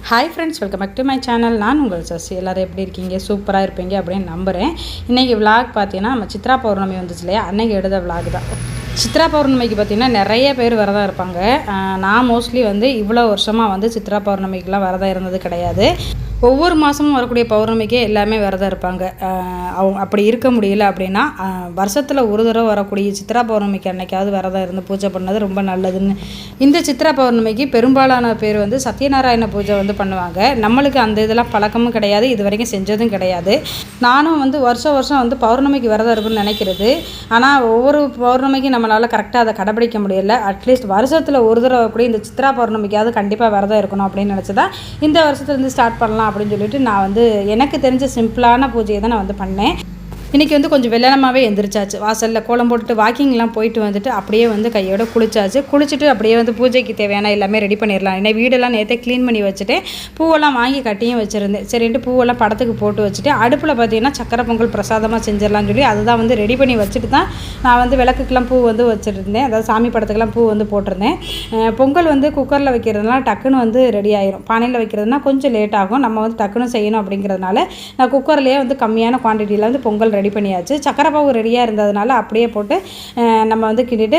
Hi friends, welcome back to my channel. நான் உங்கள் சசி. எல்லோரும் எப்படி இருக்கீங்க? சூப்பராக இருப்பீங்க அப்படின்னு நம்புகிறேன். இன்றைக்கி விளாக் பார்த்தீங்கன்னா நம்ம சித்ரா பௌர்ணமி வந்துச்சு இல்லையா, அன்றைக்கி எடுத்த விளாக் தான். சித்ரா பௌர்ணமிக்கு பார்த்திங்கன்னா நிறைய பேர் விரதம் இருப்பாங்க. நான் மோஸ்ட்லி இவ்வளோ வருஷமாக சித்ரா பௌர்ணமிக்கெலாம் விரதம் இருந்தது கிடையாது. ஒவ்வொரு மாதமும் வரக்கூடிய பௌர்ணமிக்கே எல்லாமே விரதம் இருப்பாங்க. அவங்க அப்படி இருக்க முடியல அப்படின்னா வருஷத்தில் ஒரு தடவை வரக்கூடிய சித்ரா பௌர்ணமிக்கு அன்னைக்காவது விரதம் இருந்து பூஜை பண்ணது ரொம்ப நல்லதுன்னு. இந்த சித்ரா பௌர்ணமிக்கு பெரும்பாலான பேர் சத்யநாராயண பூஜை பண்ணுவாங்க. நம்மளுக்கு அந்த இதெல்லாம் பழக்கமும் கிடையாது, இது வரைக்கும் செஞ்சதும் கிடையாது. நானும் வருஷம் பௌர்ணமிக்கு விரதம் இருக்குன்னு நினைக்கிறது. ஆனால் ஒவ்வொரு பௌர்ணமிக்கும் நம்மளால் கரெக்டாக அதை கடைபிடிக்க முடியல. அட்லீஸ்ட் வருஷத்தில் ஒரு தடவை கூட இந்த சித்ரா பௌர்ணமிக்காவது கண்டிப்பாக விரதம் இருக்கணும் அப்படின்னு நினச்சதான் இந்த வருஷத்துலேருந்து ஸ்டார்ட் பண்ணலாம் அப்படின்னு சொல்லிட்டு நான் எனக்கு தெரிஞ்ச சிம்பிளான பூஜையை தான் நான் பண்ணேன். இன்றைக்கி கொஞ்சம் வெள்ளனமாகவே எந்திரிச்சாச்சு. வாசலில் கோலம் போட்டுட்டு வாக்கிங்லாம் போயிட்டு அப்படியே கையோட குளிச்சாச்சு. குளிச்சுட்டு அப்படியே பூஜைக்கு தேவையான எல்லாமே ரெடி பண்ணிடலாம். ஏன்னா வீடெல்லாம் நேற்றே க்ளீன் பண்ணி வச்சுட்டு பூவெல்லாம் வாங்கி கட்டியும் வச்சுருந்தேன். சரின்ட்டு பூவெல்லாம் படத்துக்கு போட்டு வச்சுட்டு அடுப்பில் பார்த்தீங்கன்னா சக்கரை பொங்கல் பிரசாதமாக செஞ்சிடலாம்னு சொல்லி அதை தான் ரெடி பண்ணி வச்சுட்டு தான் நான் விளக்குக்கெலாம் பூ வச்சுருந்தேன். அதாவது சாமி படத்துக்கெல்லாம் பூ போட்டிருந்தேன். பொங்கல் குக்கரில் வைக்கிறதுனால டக்குன்னு ரெடி ஆயிரும். பானையில் வைக்கிறதுனா கொஞ்சம் லேட் ஆகும். நம்ம டக்குன்னு செய்யணும் அப்படிங்கிறதுனால நான் குக்கர்லேயே கம்மியான குவான்டிட்டியில் பொங்கல் ரெடி பண்ணியாச்சு. சக்கரை பாவு ரெடியாக இருந்ததுனால அப்படியே போட்டு நம்ம கிண்டிட்டு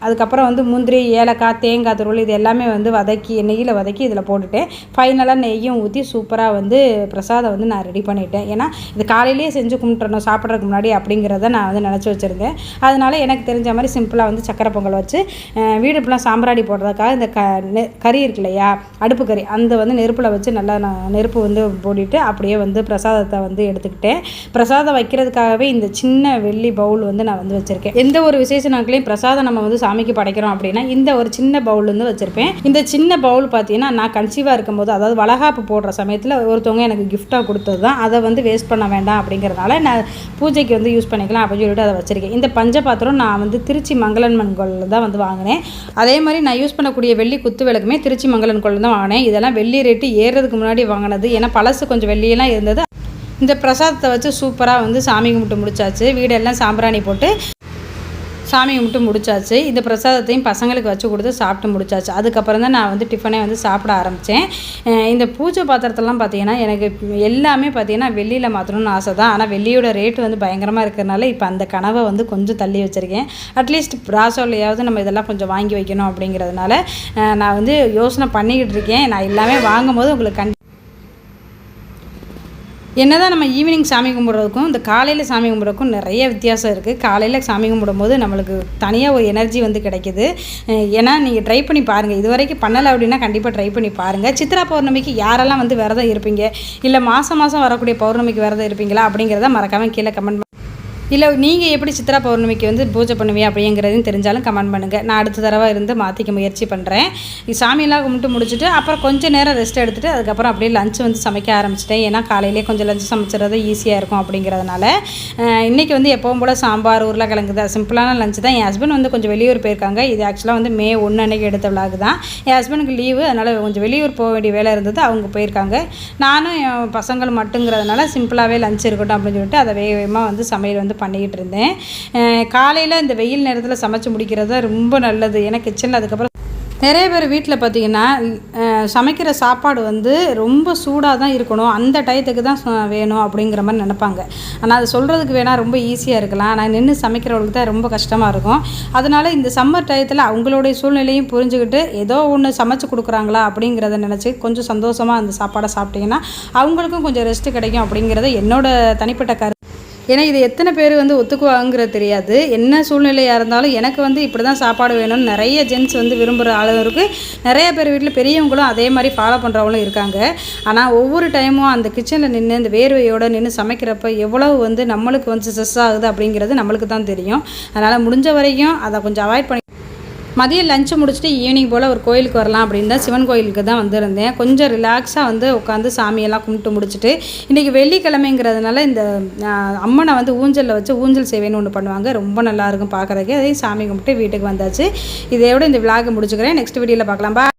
அதுக்கப்புறம் முந்திரி, ஏலக்காய், தேங்காய் துருவல் இது எல்லாமே வதக்கி நெய்யில் வதக்கி இதில் போட்டுட்டேன். ஃபைனலாக நெய்யும் ஊற்றி சூப்பராக பிரசாதம் நான் ரெடி பண்ணிட்டேன். ஏன்னா இது காலையிலேயே செஞ்சு கும்பிட்டுறணும் சாப்பிட்றதுக்கு முன்னாடி அப்படிங்கிறத நான் நினச்சி வச்சுருந்தேன். அதனால் எனக்கு தெரிஞ்ச மாதிரி சிம்பிளாக சக்கரை பொங்கல் வச்சு வீடு இப்பெல்லாம் சாம்பிராணி போடுறதுக்காக இந்த கறி இருக்கு இல்லையா, அடுப்பு கறி, அந்த நெருப்பில் வச்சு நல்லா நெருப்பு போட்டுட்டு அப்படியே பிரசாதத்தை எடுத்துக்கிட்டேன். பிரசாதம் வைக்கிறதுக்காகவே இந்த சின்ன வெள்ளி பவுல் நான் வச்சுருக்கேன். எந்த ஒரு விசேஷ நாட்களையும் பிரசாதம் நம்ம சாமிக்கு படைக்கிறோம் அப்படின்னா இந்த ஒரு சின்ன பவுல் வச்சுருப்பேன். இந்த சின்ன பவுல் பார்த்தீங்கன்னா நான் கன்சீவாக இருக்கும்போது, அதாவது வளகாப்பு போடுற சமயத்தில் ஒருத்தவங்க எனக்கு கிஃப்டாக கொடுத்தது தான். அதை வேஸ்ட் பண்ண வேண்டாம் அப்படிங்கிறதுனால நான் பூஜைக்கு யூஸ் பண்ணிக்கலாம் அப்படின்னு சொல்லிட்டு அதை வச்சுருக்கேன். இந்த பஞ்ச பாத்திரம் நான் திருச்சி மங்களன்மன் கோயிலில் தான் வாங்கினேன். அதே மாதிரி நான் யூஸ் பண்ணக்கூடிய வெள்ளி குத்து விளக்குமே திருச்சி மங்களன் கோயிலில் தான் வாங்கினேன். இதெல்லாம் வெள்ளி ரேட்டு ஏறுறதுக்கு முன்னாடி வாங்கினது. ஏன்னா பழசு கொஞ்சம் வெள்ளியெல்லாம் இருந்தது. இந்த பிரசாதத்தை வச்சு சூப்பராக சாமி கும்பிட்டு முடிச்சாச்சு. வீடெல்லாம் சாம்பிராணி போட்டு சாமி கும்பிட்டு முடிச்சாச்சு. இந்த பிரசாதத்தையும் பசங்களுக்கு வச்சு கொடுத்து சாப்பிட்டு முடிச்சாச்சு. அதுக்கப்புறம் தான் நான் டிஃபனே சாப்பிட ஆரம்பித்தேன். இந்த பூஜை பாத்திரத்தெல்லாம் பார்த்தீங்கன்னா எனக்கு எல்லாமே பார்த்தீங்கன்னா வெள்ளியில் மாற்றணும்னு ஆசை தான். ஆனால் வெள்ளியோட ரேட்டு பயங்கரமாக இருக்கிறதுனால இப்போ அந்த கனவை கொஞ்சம் தள்ளி வச்சுருக்கேன். அட்லீஸ்ட் பிராசோலையாவது நம்ம இதெல்லாம் கொஞ்சம் வாங்கி வைக்கணும் அப்படிங்கிறதுனால நான் யோசனை பண்ணிக்கிட்டு இருக்கேன். நான் எல்லாமே வாங்கும்போது உங்களுக்கு என்னதான் நம்ம ஈவினிங் சாமி கும்பிட்றதுக்கும் இந்த காலையில் சாமி கும்பிட்றதுக்கும் நிறைய வித்தியாசம் இருக்குது. காலையில் சாமி கும்பிடும்போது நம்மளுக்கு தனியாக ஒரு எனர்ஜி கிடைக்கிது. ஏன்னா நீங்கள் ட்ரை பண்ணி பாருங்கள். இது வரைக்கும் பண்ணலை அப்படின்னா கண்டிப்பாக ட்ரை பண்ணி பாருங்கள். சித்ரா பௌர்ணமிக்கு யாரெல்லாம் விரதம் இருப்பீங்க, இல்லை மாதம் வரக்கூடிய பௌர்ணமிக்கு விரதம் இருப்பீங்களா அப்படிங்கிறத மறக்காமல் கீழே கமெண்ட் இல்லை நீங்கள் எப்படி சித்ரா பௌர்ணமிக்கு பூஜை பண்ணுவீங்க அப்படிங்கிறதையும் தெரிஞ்சாலும் கமெண்ட் பண்ணுங்கள். நான் அடுத்த தடவை மாற்றிக்க முயற்சி பண்ணுறேன். சாமியெல்லாம் கும்பிட்டு முடிச்சுட்டு அப்புறம் கொஞ்சம் நேரம் ரெஸ்ட் எடுத்துகிட்டு அதுக்கப்புறம் அப்படியே லஞ்ச் சமைக்க ஆரம்பிச்சிட்டேன். ஏன்னா காலையிலே கொஞ்சம் லஞ்ச் சமைச்சிடுறது ஈஸியாக இருக்கும் அப்படிங்கிறதுனால இன்றைக்கி எப்பவும் போல் சாம்பார், உருளைக்கிழங்கு தான் சிம்பிளான லஞ்ச் தான். என் ஹஸ்பண்ட் கொஞ்சம் வெளியூர் போயிருக்காங்க. இது ஆக்சுவலாக May 1 அன்றைக்கி எடுத்த விளாக் தான். என் ஹஸ்பண்டுக்கு லீவு, அதனால் கொஞ்சம் வெளியூர் போக வேண்டிய வேலை இருந்தது, அவங்க போயிருக்காங்க. நானும் என் பசங்கள் மட்டுங்கிறதுனால சிம்பிளாகவே லஞ்ச் இருக்கட்டும் அப்படின்னு சொல்லிட்டு அதை வேகமாக சமையல் பண்ணிக்கிட்டு இருந்தேன். காலையில் இந்த வெயில் நேரத்தில் சமைச்சு முடிக்கிறது தான் ரொம்ப நல்லது. ஏன்னா கிச்சனில் அதுக்கப்புறம் நிறைய பேர் வீட்டில் பார்த்திங்கன்னா சமைக்கிற சாப்பாடு ரொம்ப சூடாக தான் இருக்கணும், அந்த டயத்துக்கு தான் வேணும் அப்படிங்கிற மாதிரி நினைப்பாங்க. ஆனால் அது சொல்கிறதுக்கு வேணால் ரொம்ப ஈஸியாக இருக்கலாம். ஆனால் நின்று சமைக்கிறவங்களுக்கு தான் ரொம்ப கஷ்டமாக இருக்கும். அதனால் இந்த சம்மர் டயத்தில் அவங்களுடைய சூழ்நிலையும் புரிஞ்சுக்கிட்டு ஏதோ ஒன்று சமைச்சு கொடுக்குறாங்களா அப்படிங்கிறத நினச்சி கொஞ்சம் சந்தோஷமாக அந்த சாப்பாடை சாப்பிட்டிங்கன்னா அவங்களுக்கும் கொஞ்சம் ரெஸ்ட்டு கிடைக்கும் அப்படிங்கிறத என்னோடய தனிப்பட்ட கருத்து. ஏன்னா இது எத்தனை பேர் ஒத்துக்குவாங்கிறது தெரியாது. என்ன சூழ்நிலையாக இருந்தாலும் எனக்கு இப்படி தான் சாப்பாடு வேணும்னு நிறைய ஜென்ஸ் விரும்புகிற ஆளும் இருக்குது. நிறைய பேர் வீட்டில் பெரியவங்களும் அதே மாதிரி ஃபாலோ பண்ணுறவங்களும் இருக்காங்க. ஆனால் ஒவ்வொரு டைமும் அந்த கிச்சனில் நின்று இந்த வேர்வையோடு நின்று சமைக்கிறப்ப எவ்வளவு நம்மளுக்கு ஸ்ட்ரெஸ் ஆகுது அப்படிங்கிறது நம்மளுக்கு தான் தெரியும். அதனால் முடிஞ்ச வரைக்கும் அதை கொஞ்சம் அவாய்ட் பண்ணி மதியம் லஞ்சு முடிச்சுட்டு ஈவினிங் போல் ஒரு கோயிலுக்கு வரலாம் அப்படின்னு தான் சிவன் கோயிலுக்கு தான் வந்திருந்தேன். கொஞ்சம் ரிலாக்ஸாக உட்காந்து சாமியெல்லாம் கும்பிட்டு முடிச்சுட்டு இன்றைக்கி வெள்ளிக்கிழமைங்கிறதுனால இந்த அம்மனை ஊஞ்சலில் வச்சு ஊஞ்சல் சேவைன்னு ஒன்று பண்ணுவாங்க. ரொம்ப நல்லாயிருக்கும் பார்க்குறதுக்கு. அதையும் சாமி கும்பிட்டு வீட்டுக்கு வந்தாச்சு. இதையோட இந்த விளாக் முடிச்சுக்கிறேன். நெக்ஸ்ட் வீடியோவில் பார்க்கலாம்.